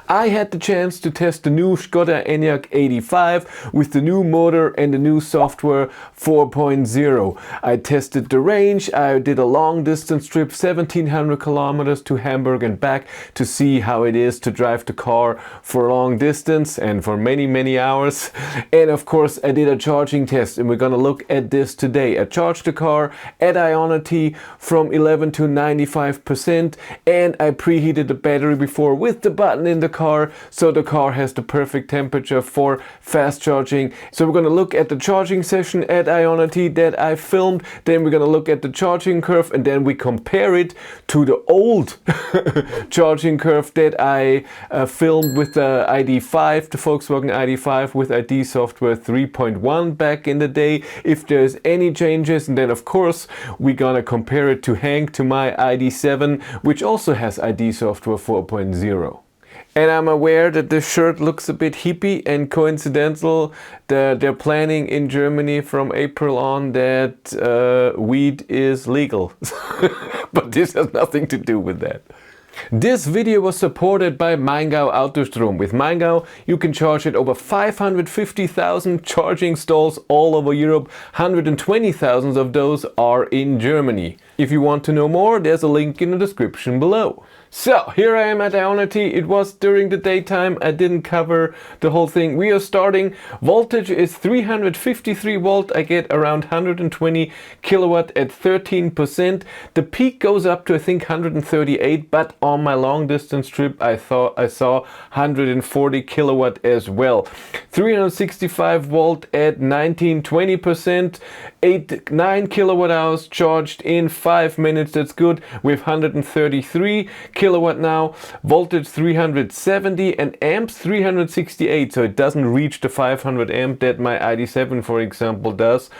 I had the chance to test the new Skoda Enyaq 85 with the new motor and the new software 4.0. I tested the range, I did a long distance trip, 1700 kilometers to Hamburg and back, to see how it is to drive the car for a long distance and for many hours. And of course I did a charging test, and we're gonna look at this today. I charged the car at Ionity from 11 to 95%, and I preheated the battery before with the button in the car, so the car has the perfect temperature for fast charging. So we're going to look at the charging session at Ionity that I filmed, then we're going to look at the charging curve, and then we compare it to the old charging curve that I filmed with the ID.5, the Volkswagen ID.5 with ID software 3.1 back in the day, if there's any changes. And then of course we're gonna compare it to Hank, to my ID.7, which also has ID software 4.0. And I'm aware that this shirt looks a bit hippie and coincidental. They're planning in Germany from April on that weed is legal. But this has nothing to do with that. This video was supported by Maingau Autostrom. With Maingau you can charge at over 550,000 charging stalls all over Europe. 120,000 of those are in Germany. If you want to know more, there's a link in the description below. So here I am at Ionity. It was during the daytime, I didn't cover the whole thing. We are starting. Voltage is 353 volt. I get around 120 kilowatt at 13%. The peak goes up to I think 138, but on my long distance trip I thought I saw 140 kilowatt as well. 365 volt at 19-20%, 9 kilowatt hours charged in 5 minutes. That's good. With 133 kilowatt now, voltage 370 and amps 368, so it doesn't reach the 500 amp that my ID.7 for example does.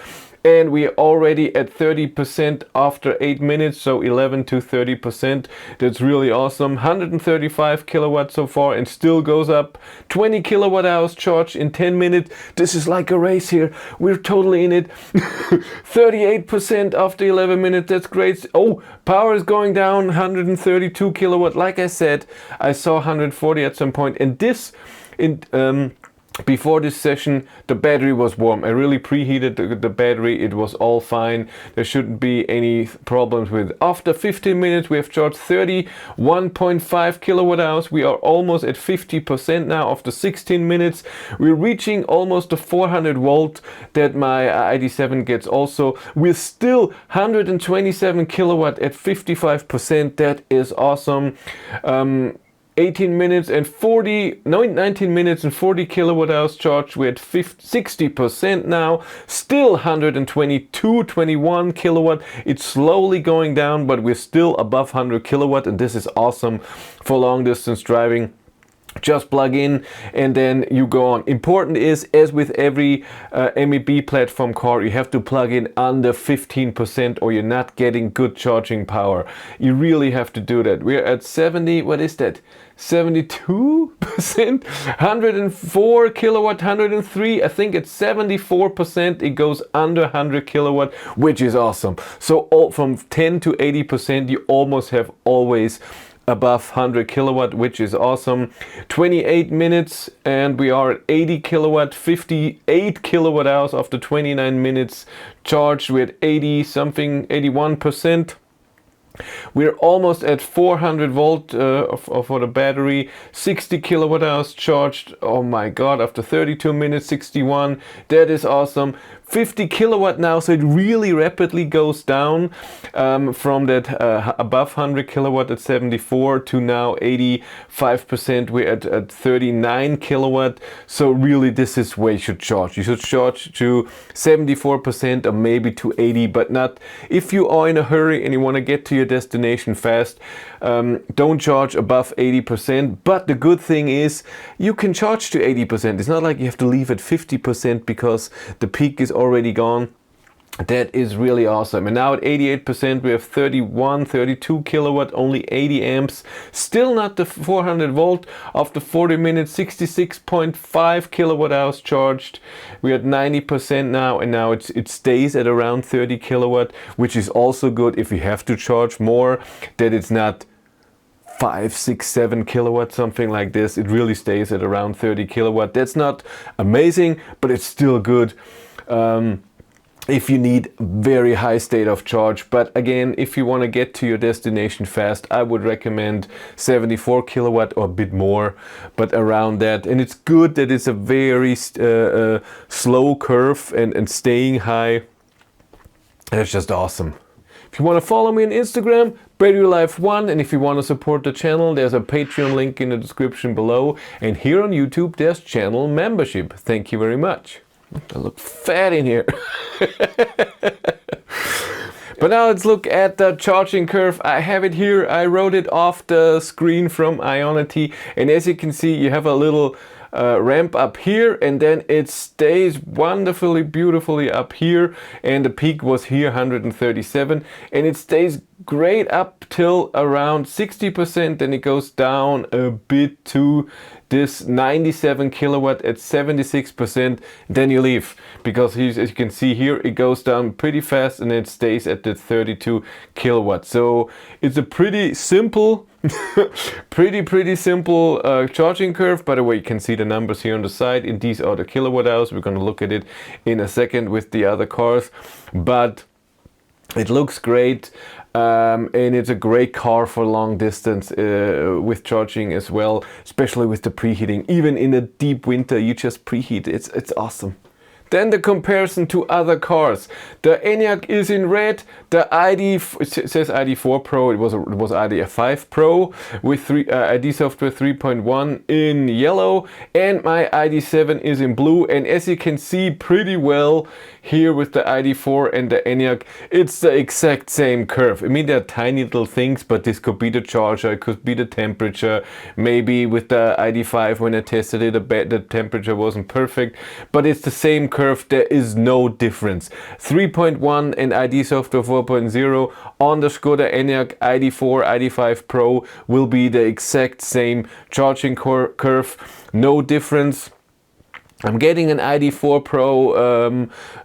And we are already at 30% after 8 minutes, so 11 to 30%. That's really awesome. 135 kilowatt so far and still goes up. 20 kilowatt hours charged in 10 minutes. This is like a race here. We're totally in it. 38% after 11 minutes. That's great. Oh, power is going down. 132 kilowatt. Like I said, I saw 140 at some point. And this before this session the battery was warm. I really preheated the battery. It was all fine. There shouldn't be any problems with it. After 15 minutes we have charged 31.5 kilowatt hours. We are almost at 50% now. After 16 minutes we're reaching almost the 400 volt that my ID.7 gets also. We're still 127 kilowatt at 55%. That is awesome. 19 minutes and 40 kilowatt hours charged. We're at 60% now, still 21 kilowatt. It's slowly going down, but we're still above 100 kilowatt, and this is awesome for long distance driving. Just plug in and then you go on. Important is, as with every MEB platform car, you have to plug in under 15% or you're not getting good charging power. You really have to do that. We're at 70, what is that? 72%, 104 kilowatt, 103, I think it's 74%. It goes under 100 kilowatt, which is awesome. So from 10 to 80% you almost have always above 100 kilowatt, which is awesome. 28 minutes and we are at 80 kilowatt, 58 kilowatt hours after 29 minutes charged. We're at 81%. We're almost at 400 volt for the battery, 60 kilowatt hours charged. Oh my god, after 32 minutes, 61. That is awesome. 50 kilowatt now, so it really rapidly goes down from that above 100 kilowatt at 74 to now 85%. We're at 39 kilowatt. So really this is where you should charge. You should charge to 74% or maybe to 80, but not if you are in a hurry and you want to get to your destination fast. Don't charge above 80%, but the good thing is you can charge to 80%. It's not like you have to leave at 50% because the peak is already gone. That is really awesome. And now at 88% we have 32 kilowatt, only 80 amps. Still not the 400 volt. After 40 minutes, 66.5 kilowatt hours charged. We're at 90% now, and now it stays at around 30 kilowatt, which is also good if you have to charge more, that it's not 5, 6, 7 kilowatt, something like this. It really stays at around 30 kilowatt. That's not amazing, but it's still good. If you need very high state of charge. But again, if you want to get to your destination fast, I would recommend 74 kilowatt or a bit more, but around that. And it's good that it's a very slow curve and staying high. That's just awesome. If you want to follow me on Instagram, BatteryLife1, and if you want to support the channel, there's a Patreon link in the description below. And here on YouTube, there's channel membership. Thank you very much. I look fat in here. But now let's look at the charging curve. I have it here. I wrote it off the screen from Ionity. And as you can see, you have a little ramp up here, and then it stays wonderfully, beautifully up here. And the peak was here, 137. And it stays great up till around 60%. Then it goes down a bit to this 97 kilowatt at 76%. Then you leave, because as you can see here, it goes down pretty fast and it stays at the 32 kilowatt. So it's a pretty simple pretty simple charging curve. By the way, you can see the numbers here on the side, and these are the kilowatt hours. We're going to look at it in a second with the other cars, but it looks great. And it's a great car for long distance with charging as well, especially with the preheating. Even in a deep winter, you just preheat. It's awesome. Then the comparison to other cars. The Enyaq is in red. The ID, it says ID4 Pro. It was ID5 Pro with ID software 3.1 in yellow, and my ID7 is in blue. And as you can see pretty well here with the ID4 and the Enyaq, it's the exact same curve. I mean, there are tiny little things, but this could be the charger, it could be the temperature. Maybe with the ID5, when I tested it a bit, the temperature wasn't perfect, but it's the same curve. There is no difference. 3.1 and ID software 4.0 on the Skoda Enyaq ID4, ID5 Pro will be the exact same charging curve. No difference. I'm getting an ID4 Pro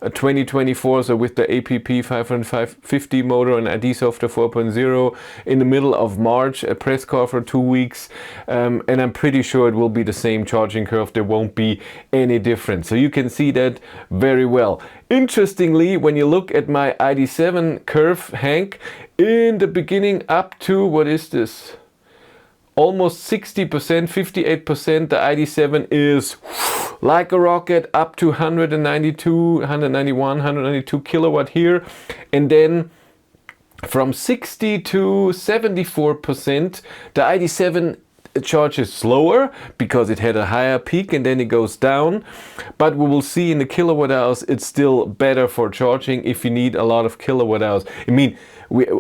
2024, so with the APP 550 motor and ID software 4.0 in the middle of March, a press car for 2 weeks, and I'm pretty sure it will be the same charging curve. There won't be any difference. So you can see that very well. Interestingly, when you look at my ID7 curve, Hank, in the beginning up to, what is this? Almost 60%, 58%, the ID7 is like a rocket up to 192, 191, 192 kilowatt here. And then from 60 to 74%, the ID7 charges slower because it had a higher peak, and then it goes down. But we will see in the kilowatt hours, it's still better for charging if you need a lot of kilowatt hours. I mean,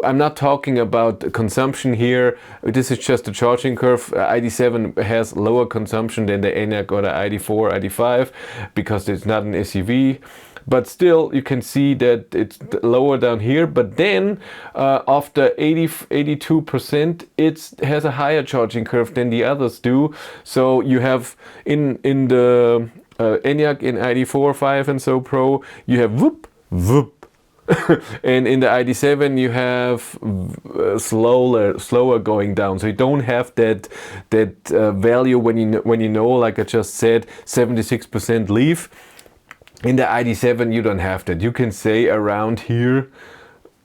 I'm not talking about consumption here. This is just a charging curve. ID7 has lower consumption than the Enyaq or the ID4, ID5, because it's not an SUV. But still, you can see that it's lower down here. But then, after 82%, it has a higher charging curve than the others do. So you have in the Enyaq, in ID4, 5, and so Pro, you have whoop, whoop. And in the ID7 you have slower going down, so you don't have that value when you know, like I just said, 76% leave. In the ID7 you don't have that. You can say around here,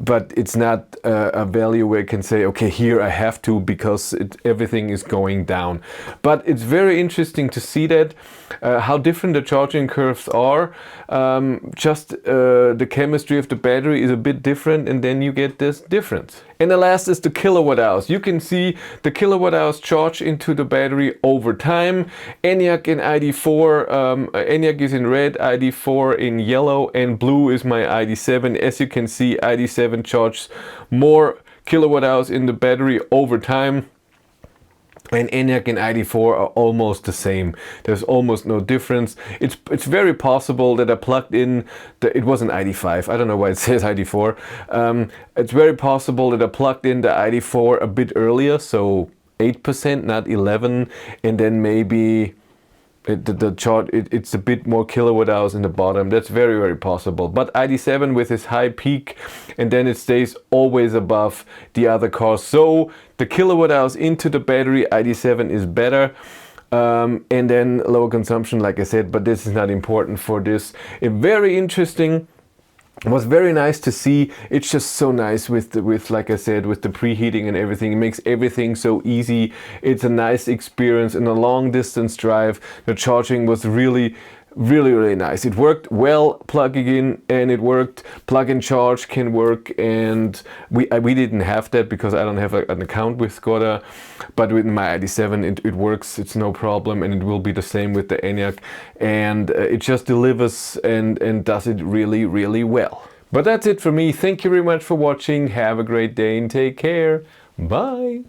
but it's not a value where you can say, okay, here I have to, because everything is going down. But it's very interesting to see that how different the charging curves are. Just the chemistry of the battery is a bit different, and then you get this difference. And the last is the kilowatt hours. You can see the kilowatt hours charge into the battery over time. Enyaq in ID4, Enyaq is in red, ID4 in yellow, and blue is my ID7. As you can see, ID7 charges more kilowatt hours in the battery over time. And Enyaq and ID4 are almost the same. There's almost no difference. It's very possible that I plugged in it was an ID5. I don't know why it says ID4. It's very possible that I plugged in the ID4 a bit earlier, so 8%, not 11, and then maybe it's a bit more kilowatt hours in the bottom. That's very, very possible. But ID.7 with his high peak, and then it stays always above the other cars. So the kilowatt hours into the battery, ID.7 is better. And then lower consumption, like I said, but this is not important for this. Very interesting. It was very nice to see. It's just so nice with like I said, with the preheating and everything. It makes everything so easy. It's a nice experience in a long distance drive. The charging was really nice. It worked well plugging in, and it worked. Plug and charge can work, and we didn't have that because I don't have an account with Skoda, but with my ID.7 it works. It's no problem, and it will be the same with the Enyaq, and it just delivers and does it really well. But that's it for me. Thank you very much for watching. Have a great day and take care. Bye.